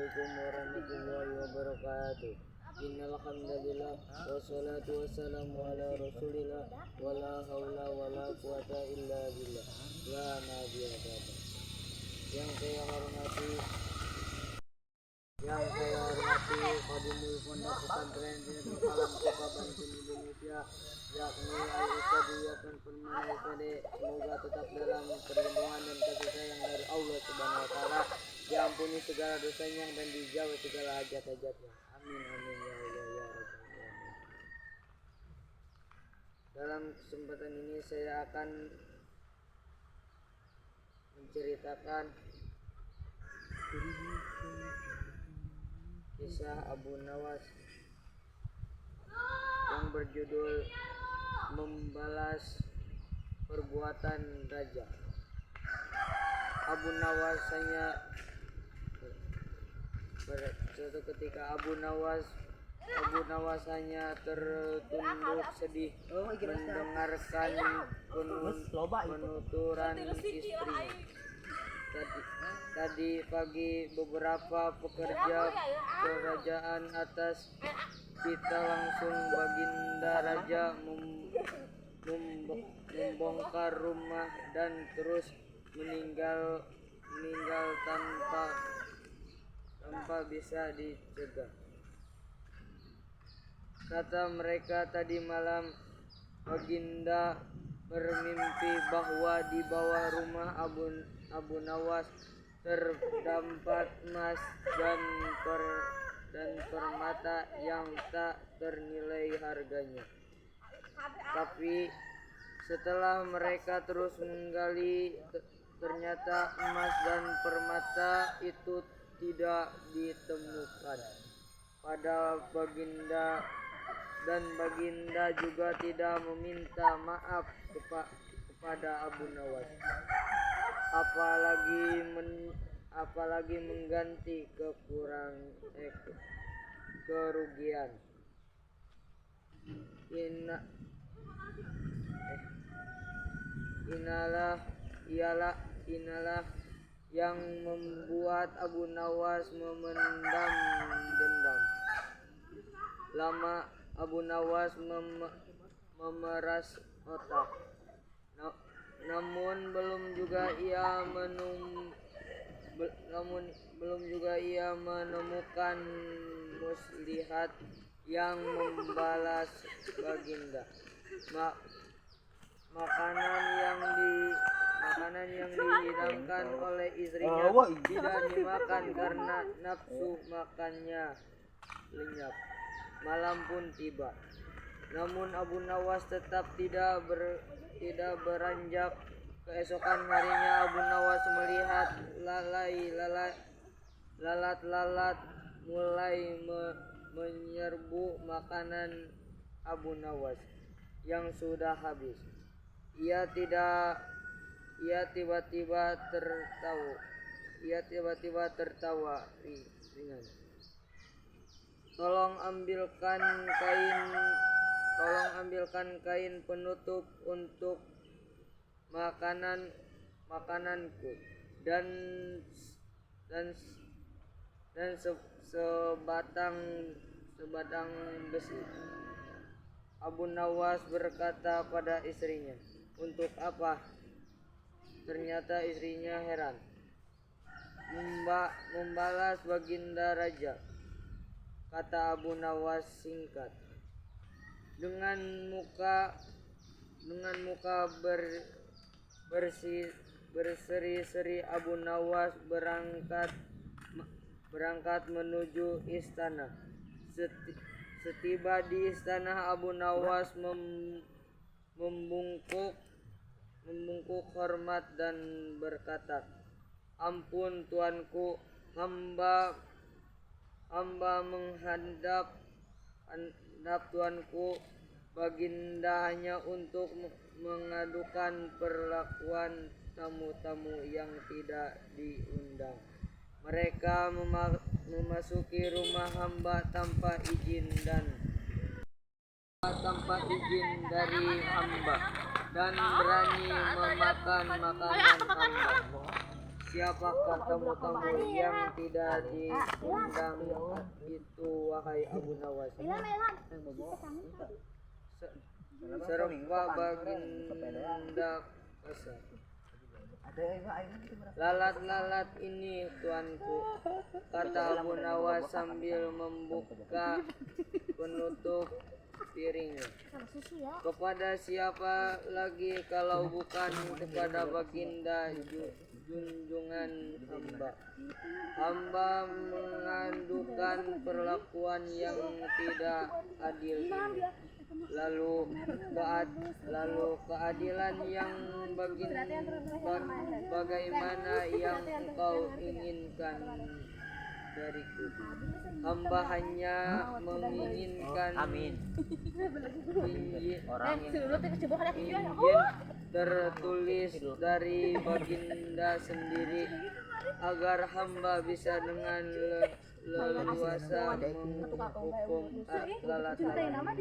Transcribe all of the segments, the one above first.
Assalamualaikum warahmatullahi wabarakatuh. Innal hamdalillah wassalatu wassalamu ala rasulillah wala haula wala quwata illa billah la nabiyya ba'da. Yang saya hormati Khadimul Pondok Pesantren Darul Alam Kota Banten Indonesia, yakni Al-Ustadz Yakan Permana SPD. Semoga tetap dalam perlindungan dan kasih sayang dari Allah Subhanahu wa taala, diampuni segala dosanya dan dijauhi segala hajat-hajatnya. Amin amin ya Allah ya Rabbal alamin. Dalam kesempatan ini saya akan menceritakan kisah Abu Nawas yang berjudul Membalas Perbuatan Raja. Abu Nawas suatu ketika Abu Nawas hanya tertunduk sedih mendengarkan penuturan istrinya. Tadi pagi beberapa pekerja kerajaan atas kita langsung Baginda Raja membongkar rumah dan terus meninggal tanpa bisa dicegah. Kata mereka, tadi malam Baginda bermimpi bahwa di bawah rumah Abu Nawas terdapat emas dan permata yang tak ternilai harganya. Tapi setelah mereka terus menggali, ternyata emas dan permata itu tidak ditemukan pada Baginda, dan Baginda juga tidak meminta maaf kepada Abu Nawas, apalagi mengganti kerugian. Inilah yang membuat Abu Nawas memendam dendam. Lama Abu Nawas memeras otak, namun belum juga ia menemukan muslihat yang membalas Baginda. Makanan yang dihidangkan oleh istrinya tidak dimakan karena nafsu makannya lenyap. Malam pun tiba, namun Abu Nawas tetap tidak beranjak. Keesokan harinya Abu Nawas melihat lalat mulai menyerbu makanan Abu Nawas yang sudah habis. Ia tiba-tiba tertawa ringan. Tolong ambilkan kain penutup untuk makananku dan sebatang besi. Abu Nawas berkata pada istrinya, "Untuk apa?" Ternyata istrinya heran. Membalas Baginda Raja, kata Abu Nawas singkat. Dengan muka berseri-seri Abu Nawas berangkat menuju istana. Setiba di istana, Abu Nawas membungkuk hormat dan berkata, "Ampun tuanku, hamba menghadap tuanku Baginda hanya untuk mengadukan perlakuan tamu-tamu yang tidak diundang. Mereka memasuki rumah hamba tanpa izin dari hamba dan berani memakan makanan hamba. siapakah tamu-tamu yang tidak diundang itu, wahai Abu Nawas? Serba baginda Kasa. Lalat-lalat ini tuanku, kata Abu Nawas sambil membuka penutup piringnya. Kepada siapa lagi kalau bukan kepada baginda junjungan hamba. Hamba mengadukan perlakuan yang tidak adil ini. Lalu keadilan yang bagaimana yang engkau inginkan dariku. Hamba hanya menginginkan izin tertulis dari baginda sendiri agar hamba bisa dengan leluasa menghukum lalat-lalat.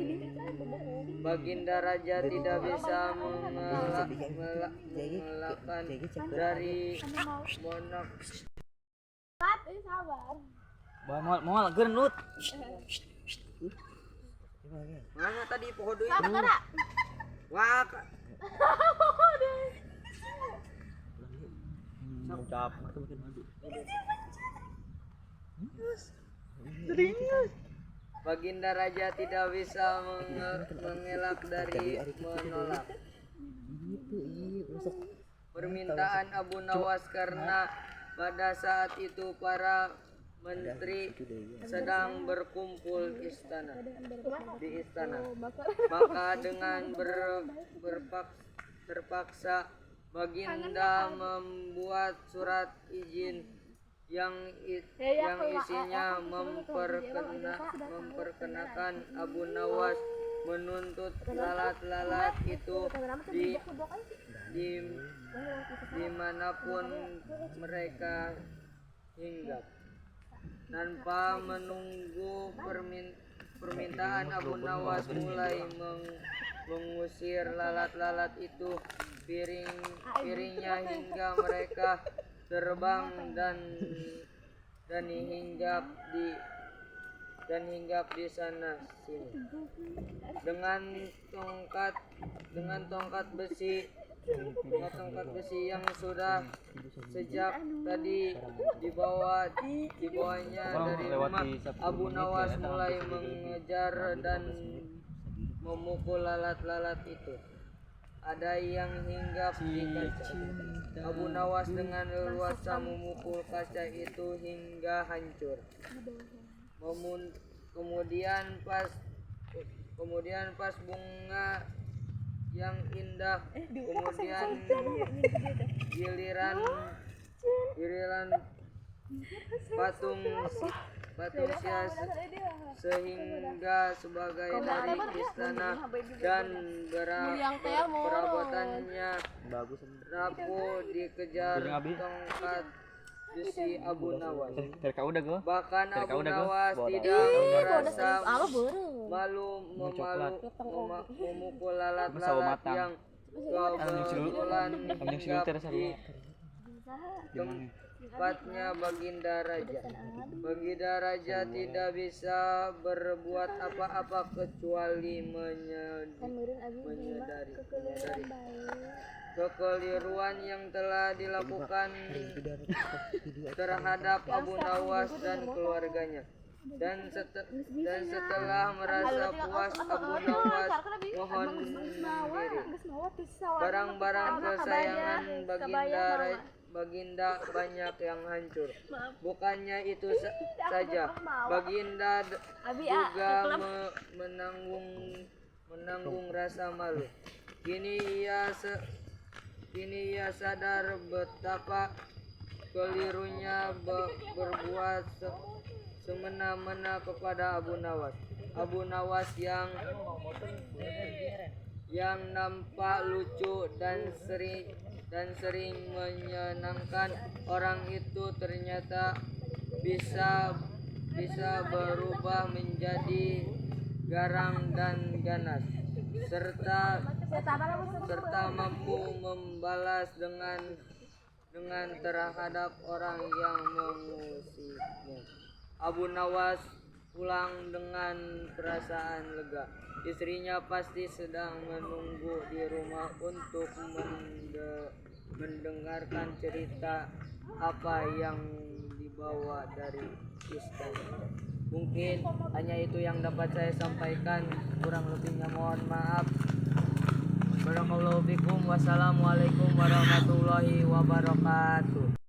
Baginda raja tidak bisa mengelakkan dari monok. Mau genut. Mana tadi pohon deui? Wah. Ucap. Baginda raja tidak bisa mengelak dari menolak permintaan Abu Nawas karena pada saat itu para menteri sedang berkumpul di istana. Maka dengan terpaksa baginda membuat surat izin yang isinya memperkenakan Abu Nawas menuntut lalat-lalat itu dimanapun mereka hinggap. Tanpa menunggu permintaan, Abu Nawas mulai mengusir lalat-lalat itu piringnya hingga mereka terbang dan hinggap di sana sini. Dengan tongkat besi yang sudah sejak tadi dibawanya dari rumah, Abu Nawas mulai mengejar dan memukul lalat-lalat itu. Ada yang hinggap di kaca. Abu Nawas dengan leluasa memukul kaca itu hingga hancur. Kemudian pas bunga yang indah, kemudian giliran patung sia sehingga sebagai dari istana dan perabotannya rapuh dikejar tongkat besi Abu Nawas. Bahkan Abu Nawas tidak merasa malu memukul lalat-lalat yang kebetulan tempatnya baginda raja. Baginda raja tidak bisa berbuat apa-apa kecuali menyadari kekeliruan yang telah dilakukan terhadap Abu Nawas dan keluarganya. Dan setelah merasa puas, Abu Nawas mohon diri. Barang-barang kesayangan baginda banyak yang hancur. Bukannya itu saja, baginda juga menanggung rasa malu. Kini ia sadar betapa kelirunya berbuat semena-mena kepada Abu Nawas. Abu Nawas yang nampak lucu dan sering menyenangkan orang itu ternyata bisa berubah menjadi garang dan ganas, serta mampu membalas dengan dengan terhadap orang yang mengusiknya. Abu Nawas pulang dengan perasaan lega. Istrinya pasti sedang menunggu di rumah untuk mendengarkan cerita apa yang dibawa dari istana. Mungkin hanya itu yang dapat saya sampaikan, kurang lebihnya mohon maaf. Barakallahu fikum. Wassalamualaikum warahmatullahi wabarakatuh.